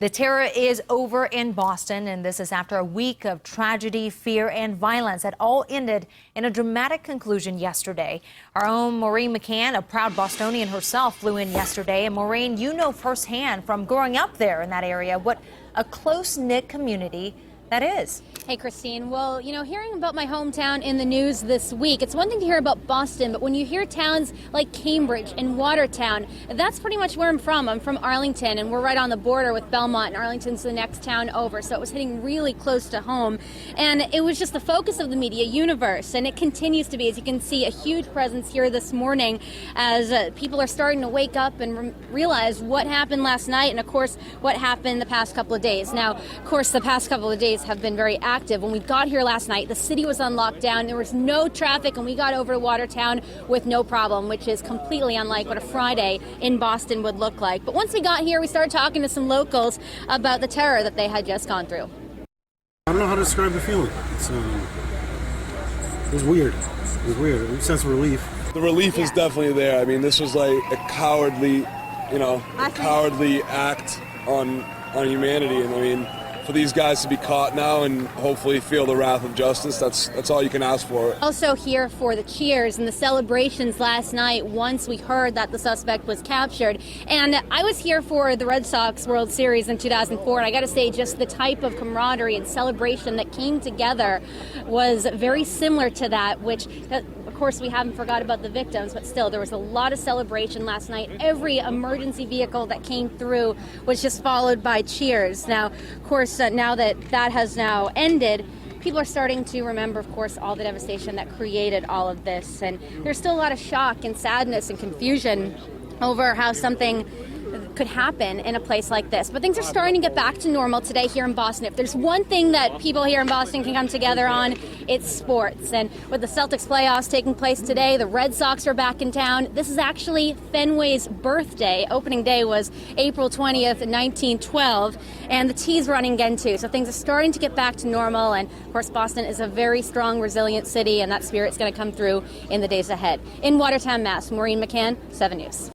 The terror is over in Boston, and this is after a week of tragedy, fear, and violence that all ended in a dramatic conclusion yesterday. Our own Maureen McCann, a proud Bostonian herself, flew in yesterday. And Maureen, you know firsthand from growing up there in that area what a close-knit community that is. Hey, Christine. Well, you know, hearing about my hometown in the news this week, it's one thing to hear about Boston, but when you hear towns like Cambridge and Watertown, that's pretty much where I'm from. I'm from Arlington, and we're right on the border with Belmont, and Arlington's the next town over, so it was hitting really close to home. And it was just the focus of the media universe, and it continues to be. As you can see, a huge presence here this morning as people are starting to wake up and realize what happened last night, and of course, what happened the past couple of days. Now, of course, the past couple of days have been very active. When we got here last night, the city was on lockdown. There was no traffic, and we got over to Watertown with no problem, which is completely unlike what a Friday in Boston would look like. But once we got here, we started talking to some locals about the terror that they had just gone through. I don't know how to describe the feeling. It was weird. It was weird. A sense of relief. The relief is definitely there. I mean, this was like a cowardly, cowardly act on humanity, and I mean, for these guys to be caught now and hopefully feel the wrath of justice, that's all you can ask for. Also here for the cheers and the celebrations last night once we heard that the suspect was captured. And I was here for the Red Sox World Series in 2004, and I got to say, just the type of camaraderie and celebration that came together was very similar to that, which, of course, we haven't forgot about the victims, but still, there was a lot of celebration last night. Every emergency vehicle that came through was just followed by cheers. Now, of course, now that has now ended, people are starting to remember, of course, all the devastation that created all of this. And there's still a lot of shock and sadness and confusion over how something could happen in a place like this. But things are starting to get back to normal today here in Boston. If there's one thing that people here in Boston can come together on, it's sports. And with the Celtics playoffs taking place today, the Red Sox are back in town. This is actually Fenway's birthday. Opening day was April 20th, 1912, and the T's running again too. So things are starting to get back to normal, and of course Boston is a very strong, resilient city, and that spirit's going to come through in the days ahead. In Watertown, Mass, Maureen McCann, 7 News.